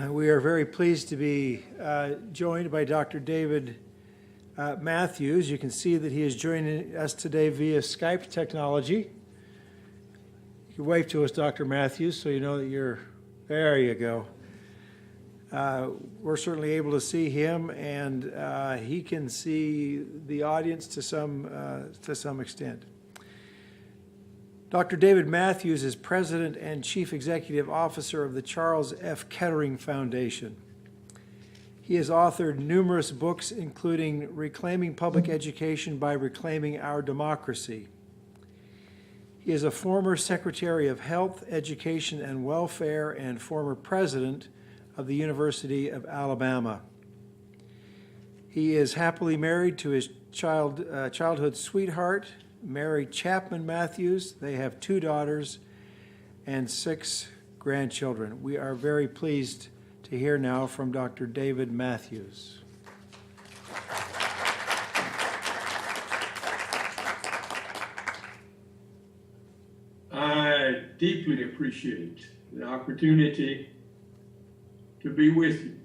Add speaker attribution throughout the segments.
Speaker 1: We are very pleased to be joined by Dr. David Matthews. You can see that he is joining us today via Skype technology. You can wave to us, Dr. Matthews, so you know that you're, there you go. We're certainly able to see him, and he can see the audience to some extent. Dr. David Matthews is President and Chief Executive Officer of the Charles F. Kettering Foundation. He has authored numerous books, including Reclaiming Public Education by Reclaiming Our Democracy. He is a former Secretary of Health, Education, and Welfare and former President of the University of Alabama. He is happily married to his childhood sweetheart, Mary Chapman Matthews. They have 2 daughters and 6 grandchildren. We are very pleased to hear now from Dr. David Matthews.
Speaker 2: I deeply appreciate the opportunity to be with you.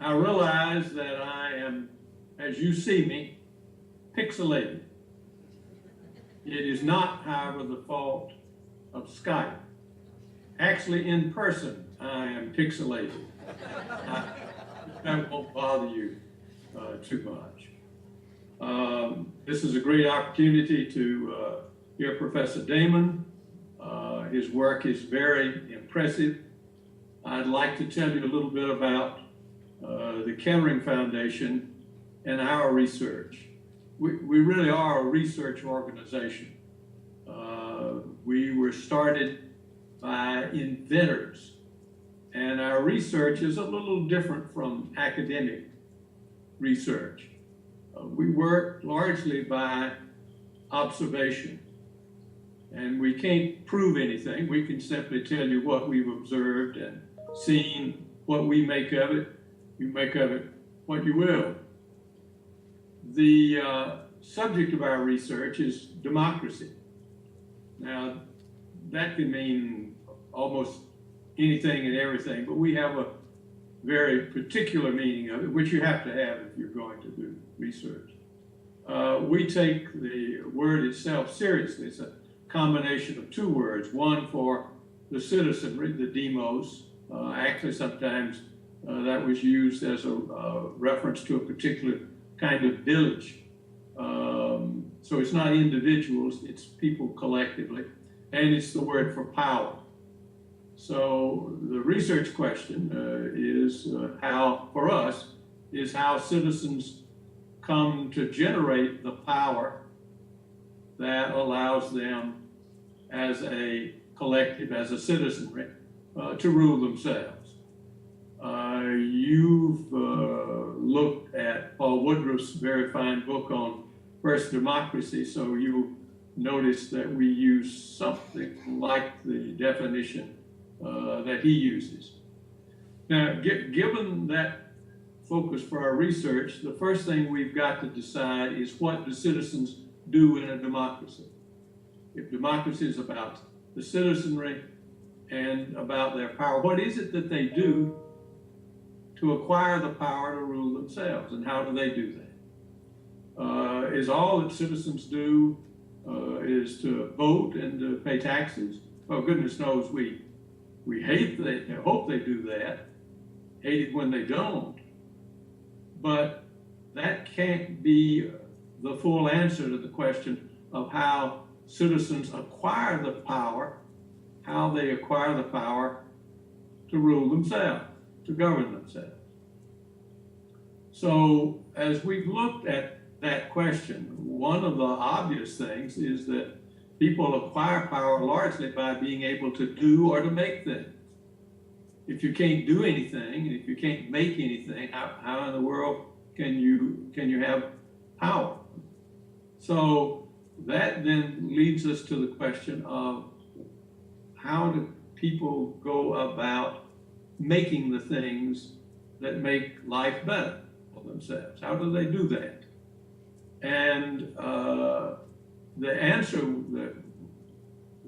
Speaker 2: I realize that I am, as you see me, pixelated. It is not, however, the fault of Skype. Actually, in person, I am pixelated. That won't bother you too much. This is a great opportunity to hear Professor Damon. His work is very impressive. I'd like to tell you a little bit about the Kettering Foundation and our research. We really are a research organization. We were started by inventors, and our research is a little different from academic research. We work largely by observation, and we can't prove anything. We can simply tell you what we've observed and seen, what we make of it. You make of it what you will. The subject of our research is democracy. Now, that can mean almost anything and everything, but we have a very particular meaning of it, which you have to have if you're going to do research. We take the word itself seriously. It's a combination of 2 words, one for the citizenry, the demos. Actually, sometimes that was used as a reference to a particular kind of village. So it's not individuals, it's people collectively. And it's the word for power. So the research question is how, for us, is how citizens come to generate the power that allows them as a collective, as a citizenry, to rule themselves. You've looked at Paul Woodruff's very fine book on First Democracy, so you notice that we use something like the definition that he uses. Now, given that focus for our research, the first thing we've got to decide is what do citizens do in a democracy? If democracy is about the citizenry and about their power, what is it that they do to acquire the power to rule themselves, and how do they do that? Is all that citizens do is to vote and to pay taxes? Well, goodness knows we hope they do that, hate it when they don't, but that can't be the full answer to the question of how citizens acquire the power, how they acquire the power to rule themselves, to govern themselves. So as we've looked at that question, one of the obvious things is that people acquire power largely by being able to do or to make things. If you can't do anything, and if you can't make anything, how in the world can you have power? So that then leads us to the question of how do people go about making the things that make life better for themselves? How do they do that? And the answer that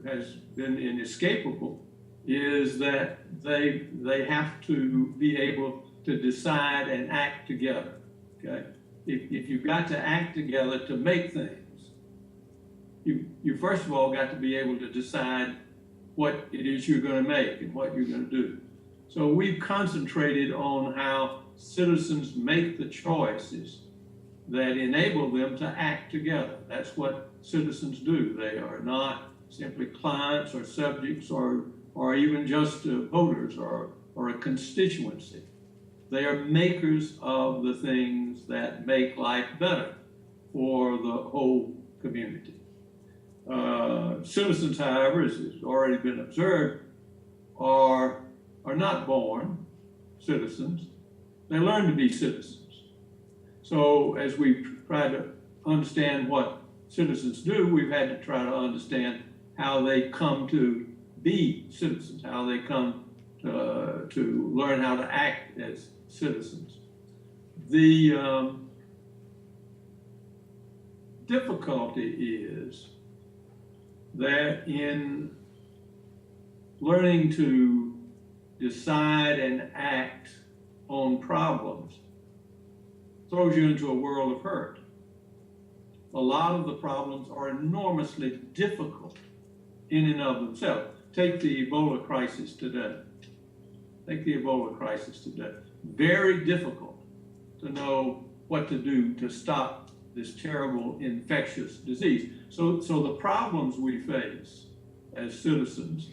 Speaker 2: has been inescapable is that they have to be able to decide and act together, okay? If you've got to act together to make things, you first of all got to be able to decide what it is you're going to make and what you're going to do. So we've concentrated on how citizens make the choices that enable them to act together. That's what citizens do. They are not simply clients or subjects or even just voters or a constituency. They are makers of the things that make life better for the whole community. Citizens, however, as has already been observed, are not born citizens. They learn to be citizens. So as we try to understand what citizens do, we've had to try to understand how they come to be citizens, how they come to learn how to act as citizens. The difficulty is that in learning to decide and act on problems throws you into a world of hurt. A lot of the problems are enormously difficult in and of themselves. Take the Ebola crisis today. Very difficult to know what to do to stop this terrible infectious disease. So the problems we face as citizens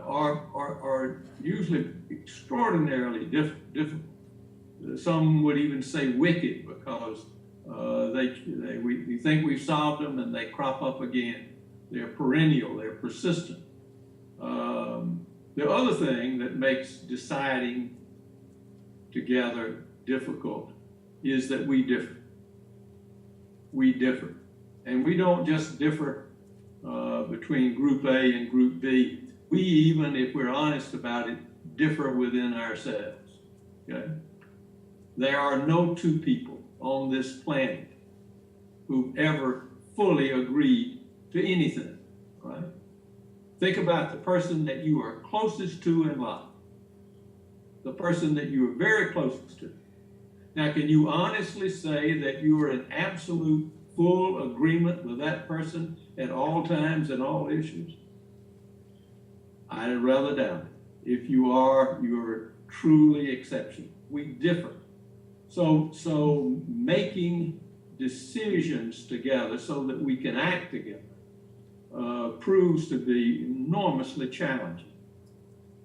Speaker 2: are usually extraordinarily difficult. Some would even say wicked, because we think we've solved them and they crop up again. They're perennial, they're persistent. The other thing that makes deciding together difficult is that we differ. We differ. And we don't just differ between Group A and Group B. We even, if we're honest about it, differ within ourselves. Okay? There are no two people on this planet who've ever fully agreed to anything, right? Think about the person that you are closest to in life, the person that you are very closest to. Now, can you honestly say that you are in absolute full agreement with that person at all times and all issues? I'd rather doubt it. If you are, you're truly exceptional. We differ. So making decisions together so that we can act together proves to be enormously challenging.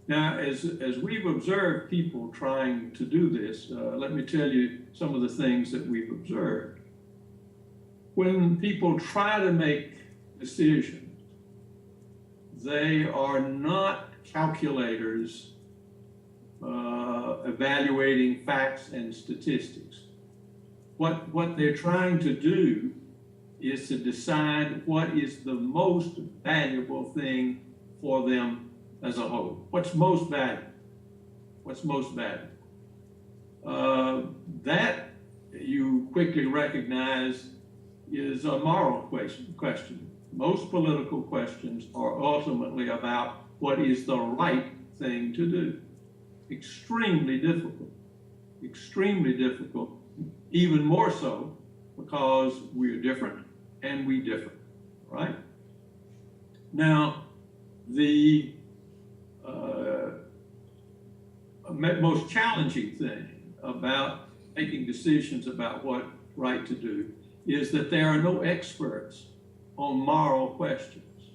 Speaker 2: Now, as we've observed people trying to do this, let me tell you some of the things that we've observed. When people try to make decisions, they are not calculators evaluating facts and statistics. What they're trying to do is to decide what is the most valuable thing for them as a whole. What's most valuable? What's most valuable? That you quickly recognize is a moral question. Most political questions are ultimately about what is the right thing to do. Extremely difficult, even more so because we're different and we differ, right? Now, the most challenging thing about making decisions about what right to do is that there are no experts on moral questions.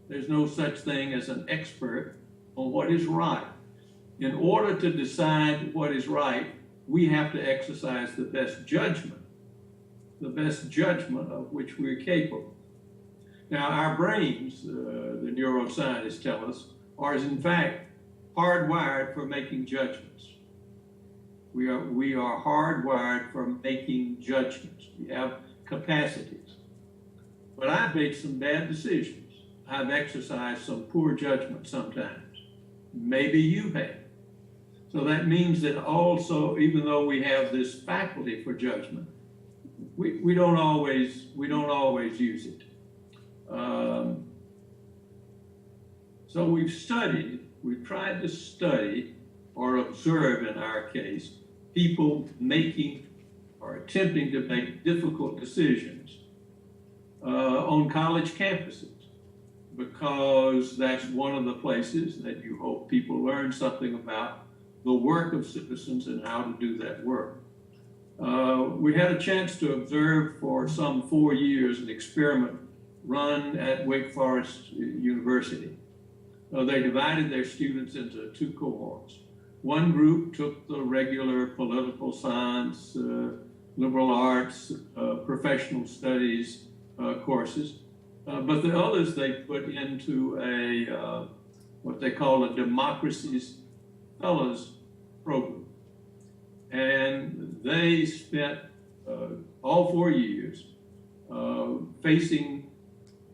Speaker 2: There's no such thing as an expert on what is right. In order to decide what is right, we have to exercise the best judgment of which we're capable. Now, our brains, the neuroscientists tell us, are in fact hardwired for making judgments. We are hardwired for making judgments. We have capacities. But I've made some bad decisions. I've exercised some poor judgment sometimes. Maybe you have. So that means that also, even though we have this faculty for judgment, we don't always use it. So we've studied we tried to study or observe, in our case, people making or attempting to make difficult decisions on college campuses, because that's one of the places that you hope people learn something about the work of citizens and how to do that work. We had a chance to observe for some 4 years an experiment run at Wake Forest University. They divided their students into 2 cohorts. One group took the regular political science, liberal arts, professional studies courses, but the others they put into a what they call a Democracies Fellows program. And they spent all 4 years facing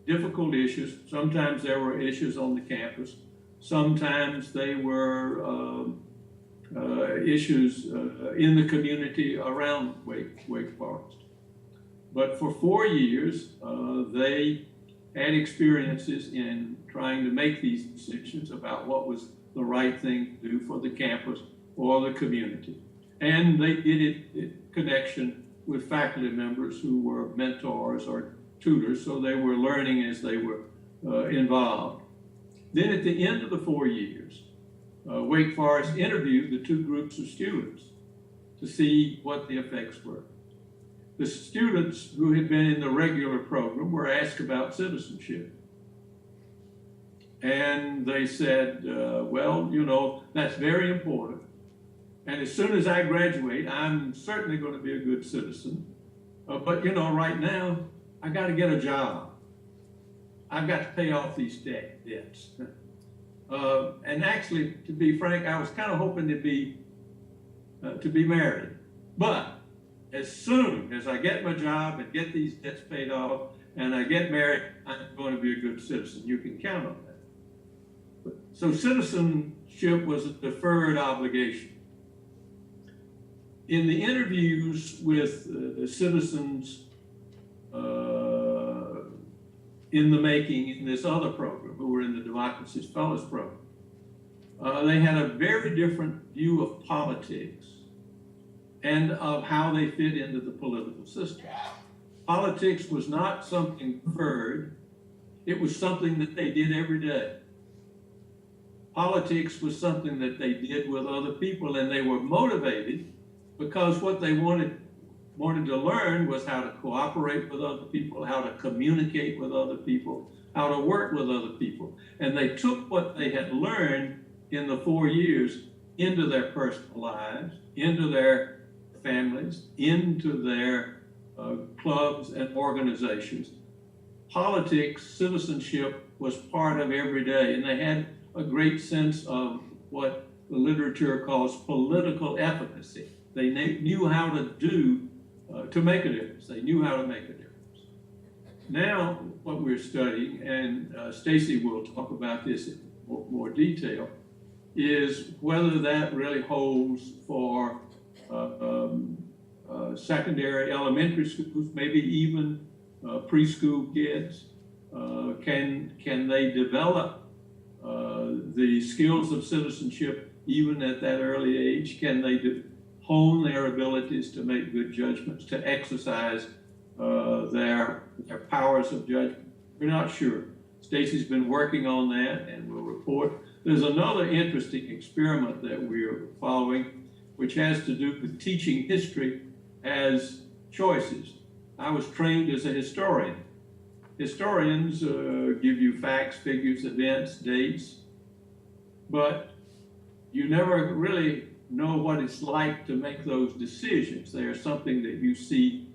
Speaker 2: difficult issues. Sometimes there were issues on the campus. Sometimes they were issues in the community around Wake Forest. But for 4 years, they had experiences in trying to make these decisions about what was the right thing to do for the campus or the community. And they did it in connection with faculty members who were mentors or tutors, so they were learning as they were involved. Then at the end of the 4 years, Wake Forest interviewed the 2 groups of students to see what the effects were. The students who had been in the regular program were asked about citizenship. And they said, well, you know, that's very important. And as soon as I graduate, I'm certainly going to be a good citizen. But, you know, right now, I got to get a job. I've got to pay off these debts. And actually, to be frank, I was kind of hoping to be married. But as soon as I get my job and get these debts paid off and I get married, I'm going to be a good citizen. You can count on that. So citizenship was a deferred obligation. In the interviews with the citizens in the making in this other program, who were in the Democracies Fellows program, they had a very different view of politics and of how they fit into the political system. Politics was not something deferred, it was something that they did every day. Politics was something that they did with other people, and they were motivated because what they wanted to learn was how to cooperate with other people, how to communicate with other people, how to work with other people. And they took what they had learned in the 4 years into their personal lives, into their families, into their clubs and organizations. Politics, citizenship was part of every day, and they had a great sense of what the literature calls political efficacy. They knew how to do to make a difference. They knew how to make a difference. Now, what we're studying, and Stacy will talk about this in more detail, is whether that really holds for secondary, elementary schools, maybe even preschool kids. Can they develop the skills of citizenship even at that early age? Can they hone their abilities to make good judgments, to exercise their powers of judgment? We're not sure. Stacy's been working on that and will report. There's another interesting experiment that we're following, which has to do with teaching history as choices. I was trained as a historian. Historians give you facts, figures, events, dates, but you never really know what it's like to make those decisions. They are something that you see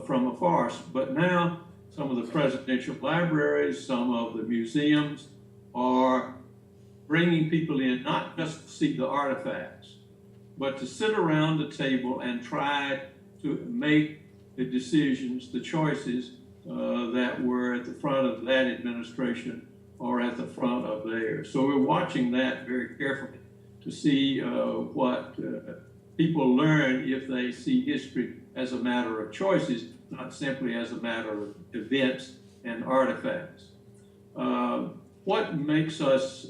Speaker 2: from afar. But now some of the presidential libraries, some of the museums are bringing people in not just to see the artifacts, but to sit around the table and try to make the decisions, the choices that were at the front of that administration or at the front of theirs. So we're watching that very carefully to see what people learn if they see history as a matter of choices, not simply as a matter of events and artifacts. What makes us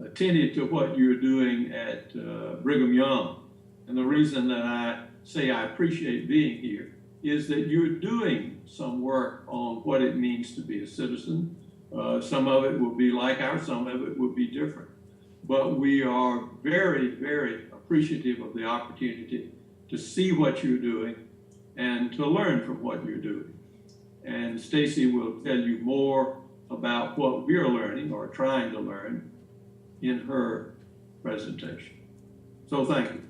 Speaker 2: attentive to what you're doing at Brigham Young. And the reason that I say I appreciate being here is that you're doing some work on what it means to be a citizen. Some of it will be like ours, some of it will be different. But we are very, very appreciative of the opportunity to see what you're doing and to learn from what you're doing. And Stacy will tell you more about what we're learning or trying to learn in her presentation. So thank you.